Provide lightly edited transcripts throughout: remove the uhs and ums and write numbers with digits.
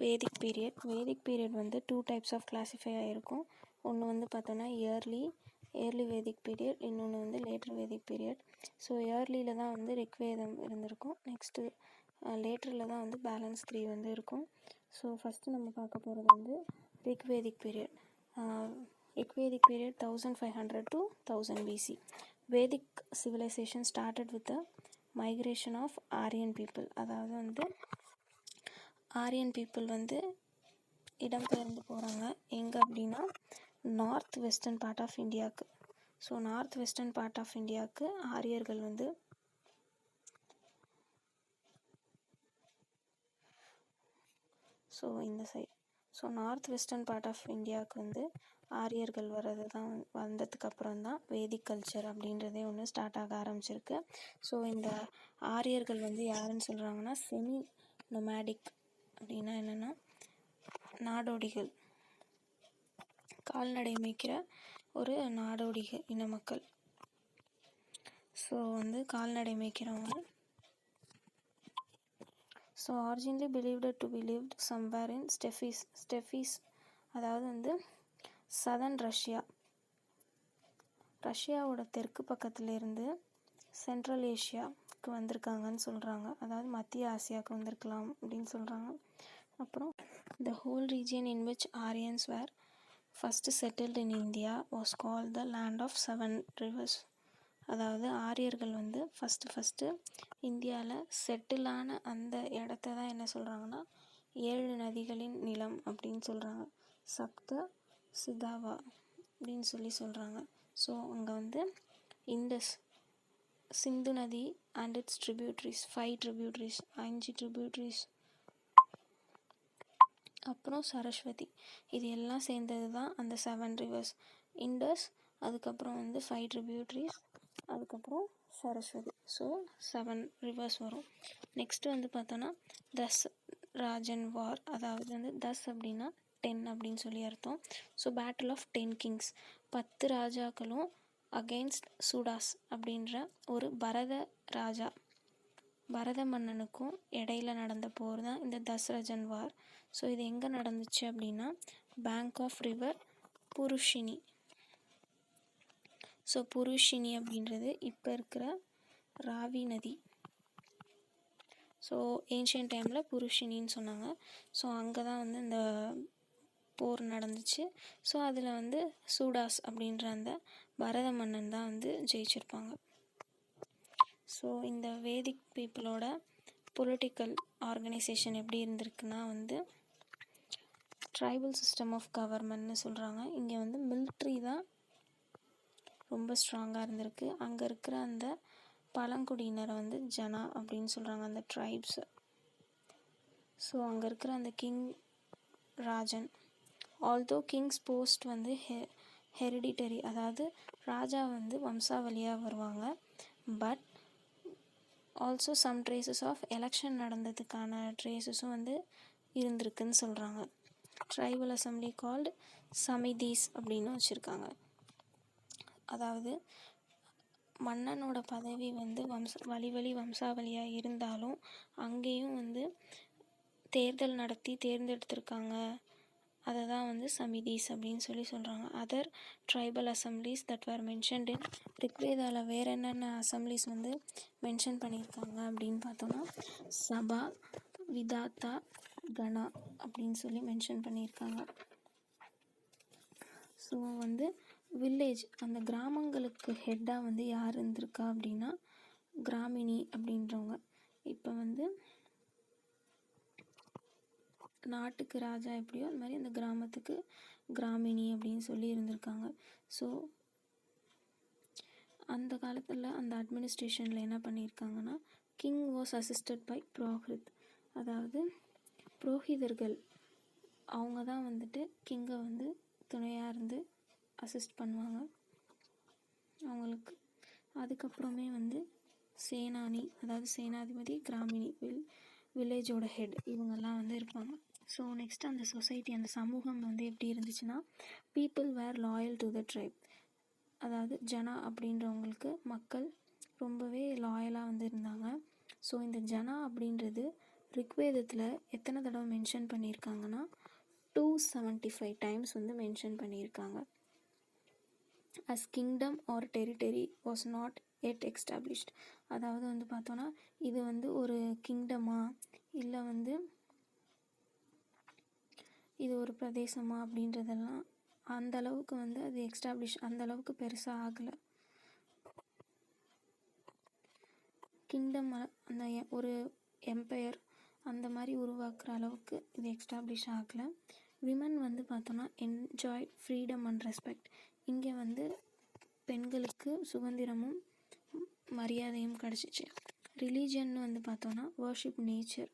வேதிக் period வந்து 2 types of classify ஆகிருக்கும். ஒன்று வந்து பார்த்தோன்னா இயர்லி வேதிக் பீரியட், இன்னொன்று வந்து லேட்டர் வேதிக் பீரியட். ஸோ இயர்லியில் தான் வந்து ரிக்வேதம் இருந்திருக்கும். நெக்ஸ்ட்டு லேட்டரில் தான் வந்து பேலன்ஸ் 3 வந்து இருக்கும். ஸோ ஃபஸ்ட்டு நம்ம பார்க்க போகிறது வந்து Rigvedic period. Rigvedic period 1500 to 1000 BC. Vedic civilization started with the migration of Aryan people. அதாவது வந்து ஆரியன் பீப்புள் வந்து இடம்பெயர்ந்து போகிறாங்க எங்கே அப்படின்னா நார்த் வெஸ்டர்ன் பார்ட் ஆஃப் இந்தியாவுக்கு. So north western part of இந்தியாவுக்கு ஆரியர்கள் வந்து இந்த side north western part of இந்தியாவுக்கு வந்து ஆரியர்கள் வந்ததுக்கப்புறம் தான் வேதிக் கல்ச்சர் அப்படின்றதே ஒன்று ஸ்டார்ட் ஆக ஆரம்பிச்சிருக்கு. ஸோ இந்த ஆரியர்கள் வந்து யாருன்னு சொல்கிறாங்கன்னா செமி நொமேடிக் அப்படின்னா என்னென்னா நாடோடிகள், கால்நடை மேய்க்கிற ஒரு நாடோடிகள் இன மக்கள். ஸோ வந்து கால்நடை மேய்க்கிறவங்க. So originally believed to be lived somewhere in steppes அதாவது வந்து சதர்ன் ரஷ்யாவோட தெற்கு பக்கத்துலேருந்து சென்ட்ரல் ஏஷியாவுக்கு வந்திருக்காங்கன்னு சொல்கிறாங்க. அதாவது மத்திய ஆசியாவுக்கு வந்திருக்கலாம் அப்படின்னு சொல்கிறாங்க. அப்புறம் the whole region in which Aryans were first settled in India was called the land of 7 rivers. அதாவது ஆரியர்கள் வந்து ஃபஸ்ட்டு இந்தியாவில் செட்டிலான அந்த இடத்த தான் என்ன சொல்கிறாங்கன்னா 7 நதிகளின் நிலம் அப்படின்னு சொல்கிறாங்க. சப்த சிதாவா அப்படின்னு சொல்கிறாங்க. ஸோ அங்கே வந்து இண்டஸ், சிந்து நதி அண்ட் இட்ஸ் ட்ரிபியூட்ரிஸ் 5 ட்ரிபியூட்ரிஸ், அப்புறம் சரஸ்வதி, இது எல்லாம் சேர்ந்தது தான் அந்த 7 rivers. இண்டஸ், அதுக்கப்புறம் வந்து 5 tributaries, அதுக்கப்புறம் சரஸ்வதி. ஸோ 7 rivers வரும். நெக்ஸ்ட்டு வந்து பார்த்தோன்னா தஸ் ராஜன் வார், அதாவது வந்து தஸ் அப்படின்னா 10 அப்படின்னு சொல்லி அர்த்தம். ஸோ பேட்டில் ஆஃப் 10 kings, 10 ராஜாக்களும் அகெயின்ஸ்ட் சூடாஸ் அப்படின்ற ஒரு பரத மன்னனுக்கும் இடையில நடந்த போர் தான் இந்த தஸ்ரஜன் வார். ஸோ இது எங்கே நடந்துச்சு அப்படின்னா பேங்க் ஆஃப் ரிவர் புருஷினி. ஸோ புருஷினி அப்படின்றது இப்போ இருக்கிற ராவி நதி. ஸோ ஏன்ஷியன் டைமில் புருஷினின்னு சொன்னாங்க. ஸோ அங்கே தான் வந்து இந்த போர் நடந்துச்சு. ஸோ அதில் வந்து சூடாஸ் அப்படின்ற அந்த பரத மன்னன் தான் வந்து ஜெயிச்சிருப்பாங்க. ஸோ இந்த வேதிக் பீப்புளோட பொலிட்டிக்கல் ஆர்கனைசேஷன் எப்படி இருந்திருக்குன்னா வந்து ட்ரைபல் சிஸ்டம் ஆஃப் கவர்மெண்ட்னு சொல்கிறாங்க. இங்கே வந்து மிலிட்ரி தான் ரொம்ப ஸ்ட்ராங்காக இருந்திருக்கு. அங்கே இருக்கிற அந்த பழங்குடியினரை வந்து ஜனா அப்படின்னு சொல்கிறாங்க, அந்த ட்ரைப்ஸு. ஸோ அங்கே இருக்கிற அந்த கிங் ராஜன், ஆல்தோ கிங்ஸ் போஸ்ட் வந்து ஹெரிடிட்டரி, அதாவது ராஜா வந்து வம்சாவளியாக வருவாங்க. But also some traces of election நடந்ததுக்கான ட்ரேசஸும் வந்து இருந்திருக்குன்னு சொல்கிறாங்க. ட்ரைபல் அசம்பிளி கால்டு சமிதீஸ் அப்படின்னு வச்சுருக்காங்க. அதாவது மன்னனோட பதவி வந்து வழி வம்சாவளியாக இருந்தாலும் அங்கேயும் வந்து தேர்தல் நடத்தி தேர்ந்தெடுத்திருக்காங்க. அதை தான் வந்து சமிதீஸ் அப்படின்னு சொல்கிறாங்க. Other tribal assemblies that were mentioned in ரிக்வேதாவில் வேறு என்னென்ன அசம்பிளிஸ் வந்து மென்ஷன் பண்ணியிருக்காங்க அப்படின்னு பார்த்தோன்னா சபா, விதாத்தா, கணா அப்படின்னு சொல்லி மென்ஷன் பண்ணியிருக்காங்க. ஸோ வந்து வில்லேஜ், அந்த கிராமங்களுக்கு ஹெட்டாக வந்து யார் இருந்திருக்கா அப்படின்னா கிராமினி அப்படின்றவங்க. இப்போ வந்து நாட்டுக்கு ராஜா எப்படியோ அது மாதிரி அந்த கிராமத்துக்கு கிராமினி அப்படின்னு சொல்லி இருந்திருக்காங்க. ஸோ அந்த காலத்தில் அந்த அட்மினிஸ்ட்ரேஷனில் என்ன பண்ணியிருக்காங்கன்னா king was assisted by purohit, அதாவது புரோஹிதர்கள் அவங்க தான் வந்துட்டு கிங்கை வந்து துணையாக இருந்து அசிஸ்ட் பண்ணுவாங்க அவங்களுக்கு. அதுக்கப்புறமே வந்து சேனானி, அதாவது சேனாதிபதி, கிராமினி, வில்லேஜோட ஹெட், இவங்கெல்லாம் வந்து இருப்பாங்க. ஸோ நெக்ஸ்ட் அந்த சொசைட்டி, அந்த சமூகம் வந்து எப்படி இருந்துச்சுன்னா people were loyal to the tribe, அதாவது ஜனா அப்படின்றவங்களுக்கு மக்கள் ரொம்பவே லாயலாக வந்து இருந்தாங்க. ஸோ இந்த ஜனா அப்படின்றது ரிக்வேதத்தில் எத்தனை தடவை மென்ஷன் பண்ணியிருக்காங்கன்னா 275 டைம்ஸ் வந்து மென்ஷன் பண்ணியிருக்காங்க. as kingdom or territory was not yet established. அதாவது வந்து பார்த்தோன்னா இது வந்து ஒரு கிங்டமா இல்லை வந்து இது ஒரு பிரதேசமா அப்படின்றதெல்லாம் அந்த அளவுக்கு வந்து அது எஸ்டாப்ளிஷ் அந்த அளவுக்கு பெருசாக ஆகலை. கிங்டம் அந்த ஒரு எம்பையர் அந்த மாதிரி உருவாக்குற அளவுக்கு இது எஸ்டாப்ளிஷ் ஆகலை. விமன் வந்து பார்த்தோன்னா என்ஜாய் ஃப்ரீடம் அண்ட் ரெஸ்பெக்ட். இங்கே வந்து பெண்களுக்கு சுதந்திரமும் மரியாதையும் கிடச்சிச்சு. ரிலீஜியன் வந்து பார்த்தோன்னா வர்ஷிப் நேச்சர்,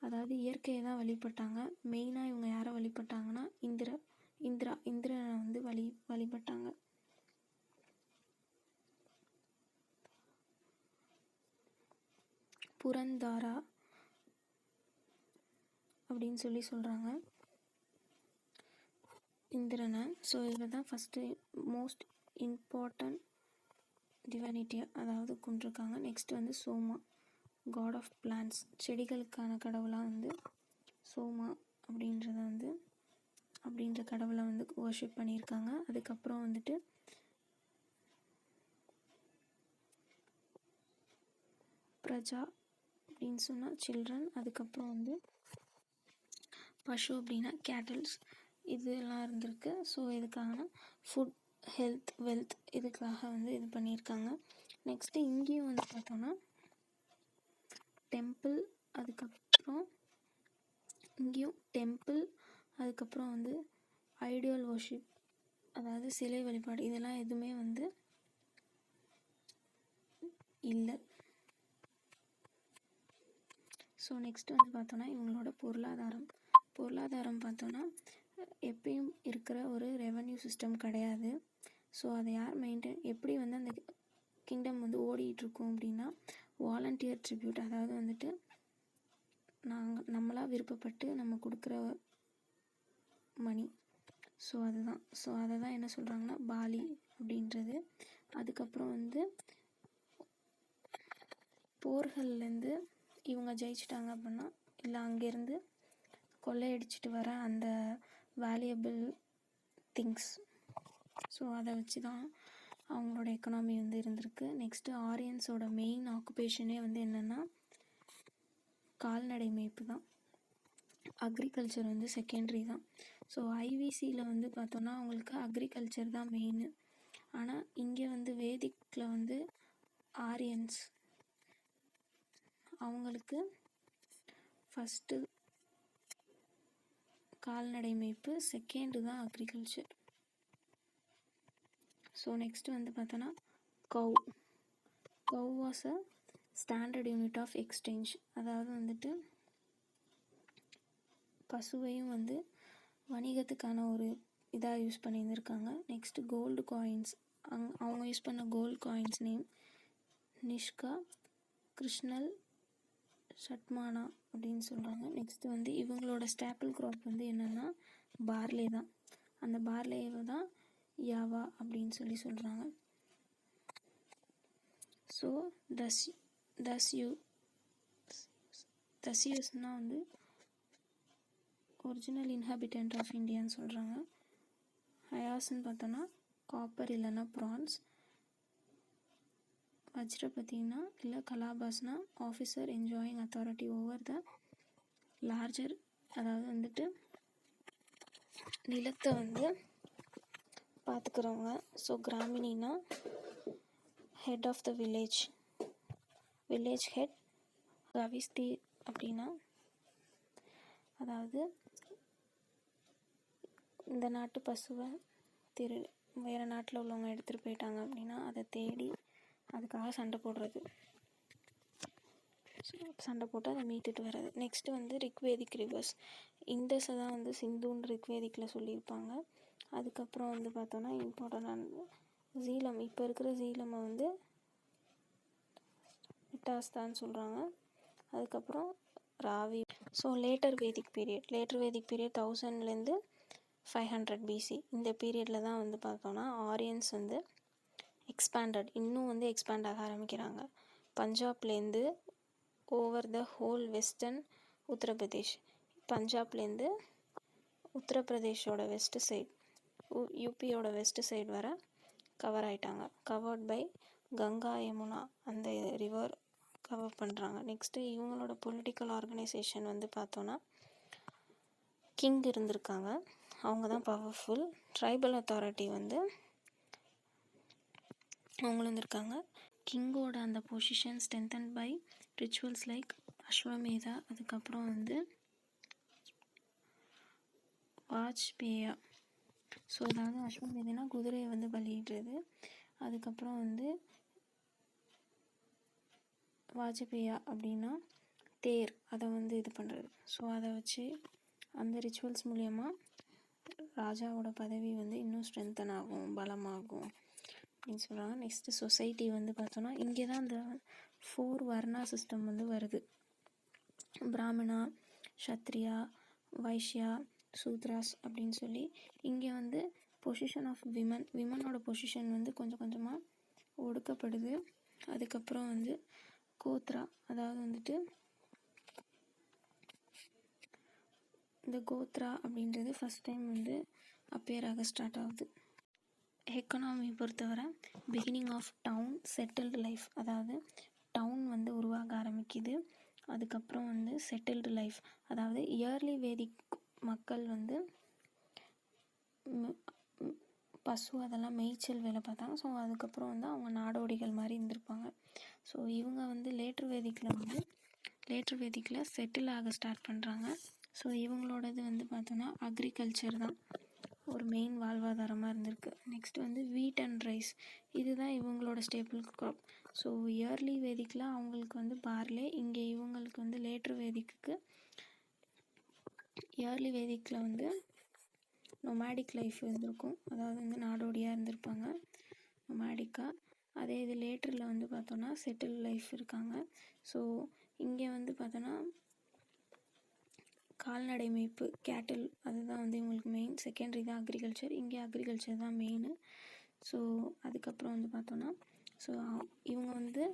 அதாவது இயற்கையை தான் வழிபட்டாங்க. மெயினாக இவங்க யாரை வழிபட்டாங்கன்னா இந்திரனை வந்து வழிபட்டாங்க. புரந்தாரா அப்படின்னு சொல்கிறாங்க இந்திரனை. ஸோ இதில் தான் ஃபஸ்ட்டு மோஸ்ட் இம்பார்ட்டன்ட் டிவைனிட்டி அதாவது கொண்டிருக்காங்க. நெக்ஸ்ட் வந்து சோமா, காட் ஆஃப் பிளான்ஸ், செடிகளுக்கான கடவுளாக வந்து சோமா அப்படின்ற கடவுளை வந்து வர்ஷிப் பண்ணியிருக்காங்க. அதுக்கப்புறம் வந்துட்டு பிரஜா அப்படின்னு சொன்னால் சில்ட்ரன், அதுக்கப்புறம் வந்து பசு அப்படின்னா கேட்டில்ஸ், இதெல்லாம் இருந்திருக்கு. ஸோ இதுக்காக ஃபுட், ஹெல்த், வெல்த் இதுக்காக வந்து இது பண்ணியிருக்காங்க. நெக்ஸ்ட்டு இங்கேயும் வந்து பார்த்தோன்னா டெம்பிள், அதுக்கப்புறம் இங்கேயும் டெம்பிள், அதுக்கப்புறம் வந்து ஐடியல் வர்ஷிப் அதாவது சிலை வழிபாடு இதெல்லாம் எதுவுமே வந்து இல்லை. ஸோ நெக்ஸ்ட் வந்து பார்த்தோன்னா இவங்களோட பொருளாதாரம் பார்த்தோன்னா எப்பயும் இருக்கிற ஒரு ரெவன்யூ சிஸ்டம் கிடையாது. ஸோ அதை யார் எப்படி வந்து அந்த கிங்டம் வந்து ஓடிட்டுருக்கோம் அப்படின்னா வாலண்டியர் ட்ரிபியூட், அதாவது வந்துட்டு நம்மளாக விருப்பப்பட்டு நம்ம கொடுக்குற மணி. ஸோ அதை தான் என்ன சொல்கிறாங்கன்னா பாலி அப்படின்றது. அதுக்கப்புறம் வந்து போர்கள்லேருந்து இவங்க ஜெயிச்சிட்டாங்க அப்படின்னா இல்லை அங்கேருந்து கொள்ளையடிச்சிட்டு வர அந்த வேல்யூபிள் திங்ஸ், ஸோ அதை வச்சு தான் அவங்களோட எக்கனாமி வந்து இருந்திருக்கு. நெக்ஸ்ட்டு ஆரியன்ஸோட மெயின் ஆக்குபேஷனே வந்து என்னென்னா கால்நடை மேய்ப்பு தான். அக்ரிகல்ச்சர் வந்து செகண்டரி தான். ஸோ ஐவிசியில் வந்து பார்த்தோன்னா அவங்களுக்கு அக்ரிகல்ச்சர் தான் மெயின். ஆனால் இங்கே வந்து வேதிக்கில் வந்து ஆரியன்ஸ் அவங்களுக்கு ஃபஸ்ட்டு கால்நடை மேய்ப்பு, செகண்டு தான் அக்ரிகல்ச்சர். ஸோ நெக்ஸ்ட்டு வந்து பார்த்தோன்னா cow was a standard unit of exchange, அதாவது வந்துட்டு பசுவையும் வந்து வணிகத்துக்கான ஒரு இதாக யூஸ் பண்ணியிருந்திருக்காங்க. நெக்ஸ்ட்டு கோல்டு காயின்ஸ், அவங்க யூஸ் பண்ண gold coins name Nishka, Krishnal, Shatamana அப்படின்னு சொல்கிறாங்க. நெக்ஸ்ட்டு வந்து இவங்களோட ஸ்டாப்பிள் க்ராப் வந்து என்னென்னா பார்லே தான். அந்த பார்லேவை தான் யாவா அப்படின்னு சொல்கிறாங்க. ஸோ தஸ்யூஸ்னால் வந்து ஒரிஜினல் இன்ஹாபிட்டன்ட் ஆஃப் இந்தியான்னு சொல்கிறாங்க. ஹயாஸ்ன்னு பார்த்தோன்னா காப்பர் இல்லைன்னா ப்ரான்ஸ். வஜ்ரபதினா இல்லை கலாபாஸ்னா officer enjoying authority over the larger, அதாவது வந்துட்டு நிலத்தை வந்து பார்த்துக்கிறவங்க. ஸோ கிராமினா head of the village head. கவிஸ்தி அப்படின்னா அதாவது இந்த நாட்டு பசுவை வேறு நாட்டில் உள்ளவங்க எடுத்துகிட்டு போயிட்டாங்க அப்படின்னா அதை தேடி அதுக்காக சண்டை போட்டு அதை மீட்டுட்டு வர்றது. நெக்ஸ்ட்டு வந்து ரிக்வேதிக் ரிவர்ஸ், இண்டஸை தான் வந்து சிந்துன்னு ரிக்வேதிக்கில் சொல்லியிருப்பாங்க. அதுக்கப்புறம் வந்து பார்த்தோன்னா இம்பார்ட்டண்டான ஜீலம், இப்போ இருக்கிற ஜீலமை வந்து இட்டாஸ்தான்னு சொல்கிறாங்க. அதுக்கப்புறம் Ravi. So later Vedic period 1000லேருந்து 500 BC இந்த பீரியடில் தான் வந்து பார்த்தோன்னா ஆரியன்ஸ் வந்து இன்னும் வந்து எக்ஸ்பேண்ட் ஆக ஆரம்பிக்கிறாங்க. பஞ்சாப்லேருந்து over the whole western Uttar Pradesh. பஞ்சாப்லேருந்து உத்தரப்பிரதேஷோட west side யூபியோட west side வர கவர் ஆகிட்டாங்க. கவர்ட் பை கங்கா யமுனா அந்த ரிவர் கவர் பண்ணுறாங்க. நெக்ஸ்ட்டு இவங்களோட பொலிட்டிக்கல் ஆர்கனைசேஷன் வந்து பார்த்தோன்னா கிங் இருந்திருக்காங்க, அவங்க தான் பவர்ஃபுல். ட்ரைபல் அத்தாரிட்டி வந்து அவங்களும் இருக்காங்க. கிங்கோட அந்த position strengthen by rituals like Ashvamedha, அதுக்கப்புறம் வந்து வாஜ்பேயா. ஸோ அதாவது அஸ்வமேதனா குதிரையை வந்து பலியிடுறது, அதுக்கப்புறம் வந்து வாஜ்பேயா அப்படின்னா தேர், அதை வந்து இது பண்ணுறது. ஸோ அதை வச்சு அந்த ரிச்சுவல்ஸ் மூலயமா ராஜாவோட பதவி வந்து இன்னும் ஸ்ட்ரென்தன் ஆகும், பலமாகும் அப்படின்னு சொல்கிறாங்க. நெக்ஸ்ட்டு சொசைட்டி வந்து பார்த்தோன்னா இங்கே தான் அந்த 4 வர்ணா சிஸ்டம் வந்து வருது. பிராமணா, க்ஷத்ரியா, வைஷ்யா, சூத்ராஸ் அப்படின்னு சொல்லி இங்கே வந்து பொசிஷன் ஆஃப் விமனோட பொசிஷன் வந்து கொஞ்சம் கொஞ்சமாக ஒடுக்கப்படுது. அதுக்கப்புறம் வந்து கோத்ரா, அதாவது வந்துட்டு இந்த கோத்ரா அப்படின்றது ஃபஸ்ட் டைம் வந்து அப்பேர் ஆக ஸ்டார்ட் ஆகுது. எக்கனாமி பொறுத்தவரை beginning of town settled life, அதாவது டவுன் வந்து உருவாக ஆரம்பிக்குது. அதுக்கப்புறம் வந்து செட்டில்டு லைஃப், அதாவது இயர்லி வேதிக் மக்கள் வந்து பசு அதெல்லாம் மேய்ச்சல் வேலை பார்த்தாங்க. ஸோ அதுக்கப்புறம் வந்து அவங்க நாடோடிகள் மாதிரி இருந்திருப்பாங்க. ஸோ இவங்க வந்து லேட்டர் வேதிக்கில் செட்டில் ஆக ஸ்டார்ட் பண்ணுறாங்க. ஸோ இவங்களோடது வந்து பார்த்தோன்னா அக்ரிகல்ச்சர் தான் ஒரு மெயின் வாழ்வாதாரமாக இருந்திருக்கு. நெக்ஸ்ட் வந்து வீட் அண்ட் ரைஸ், இதுதான் இவங்களோட ஸ்டேபிள் க்ராப். ஸோ இயர்லி வேதிக்கில் அவங்களுக்கு வந்து பார்லே, இங்கே இவங்களுக்கு வந்து லேட்டர் இயர்லி வேதிக்கில் வந்து நொமேடிக் லைஃப் இருந்திருக்கும், அதாவது வந்து நாடோடியாக இருந்திருப்பாங்க நொமேடிக்காக. அதே இது லேட்டரில் வந்து பார்த்தோன்னா செட்டில் லைஃப் இருக்காங்க. ஸோ இங்கே வந்து பார்த்தோன்னா கால்நடை மேய்ப்பு, கேட்டில், அதுதான் வந்து இவங்களுக்கு மெயின். செகண்டரி தான் அக்ரிகல்ச்சர், இங்கே அக்ரிகல்ச்சர் தான் மெயின். ஸோ அதுக்கப்புறம் வந்து பார்த்தோன்னா ஸோ இவங்க வந்து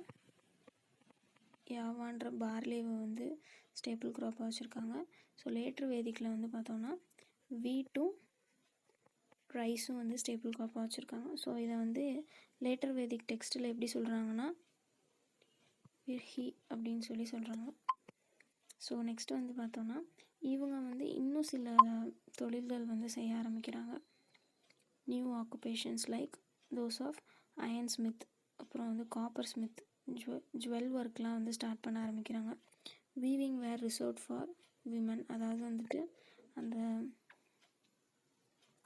யாவான்ற பார்லேவை வந்து ஸ்டேபிள் க்ராப்பாக வச்சுருக்காங்க. ஸோ லேட்டர் வேதிக்கில் வந்து பார்த்தோன்னா வீட்டும் ரைஸும் வந்து ஸ்டேபிள் க்ராப்பாக வச்சுருக்காங்க. ஸோ இதை வந்து லேட்டர் வேதிக் டெக்ஸ்ட்டில் எப்படி சொல்கிறாங்கன்னா விர்ஹி அப்படின்னு சொல்கிறாங்க. ஸோ நெக்ஸ்ட்டு வந்து பார்த்தோன்னா இவங்க வந்து இன்னும் சில தொழில்கள் வந்து செய்ய ஆரம்பிக்கிறாங்க. New occupations like those of iron smith, அப்புறம் வந்து காப்பர் ஸ்மித், ஜுவல் ஒர்க்லாம் வந்து ஸ்டார்ட் பண்ண ஆரம்பிக்கிறாங்க. Weaving were reserved for women, அதாவது வந்துட்டு அந்த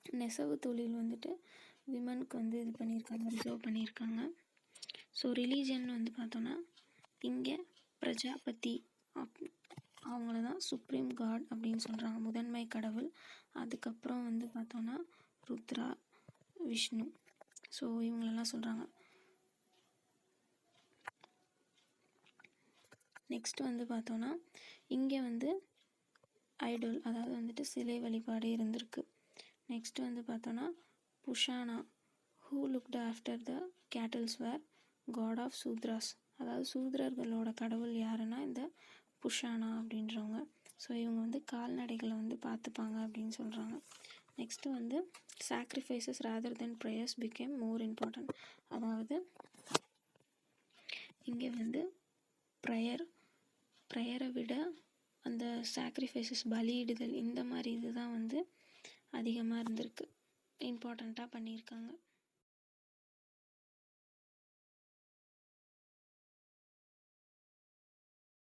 நெசவு தொழில் வந்துட்டு விமனுக்கு வந்து இது பண்ணியிருக்காங்க, ரிசர்வ் பண்ணியிருக்காங்க. ஸோ ரிலீஜன் வந்து பார்த்தோன்னா இங்கே பிரஜாபதி அவங்கள தான் சுப்ரீம் காட் அப்படின்னு சொல்கிறாங்க, முதன்மை கடவுள். அதுக்கப்புறம் வந்து பார்த்தோன்னா ருத்ரா, விஷ்ணு, ஸோ இவங்களெல்லாம் சொல்கிறாங்க. நெக்ஸ்ட் வந்து பார்த்தோன்னா இங்கே வந்து ஐடல், அதாவது வந்துட்டு சிலை வழிபாடு இருந்திருக்கு. நெக்ஸ்ட் வந்து பார்த்தோன்னா Pushana, who looked after the cattles was god of Shudras, அதாவது சூத்ரர்களோட கடவுள் யாருன்னா இந்த புஷானா அப்படின்றவங்க. ஸோ இவங்க வந்து கால்நடைகளை வந்து பார்த்துப்பாங்க அப்படின்னு சொல்கிறாங்க. நெக்ஸ்ட்டு வந்து சாக்ரிஃபைசஸ் ரேதர் தென் ப்ரேயர்ஸ் பிகேம் மோர் இம்பார்ட்டன்ட், அதாவது இங்கே வந்து ப்ரேயரை விட அந்த சாக்ரிஃபைசஸ் பலியிடுதல் இந்த மாதிரி இதுதான் வந்து அதிகமாக இருந்திருக்கு, இம்பார்ட்டண்ட்டாக பண்ணியிருக்காங்க.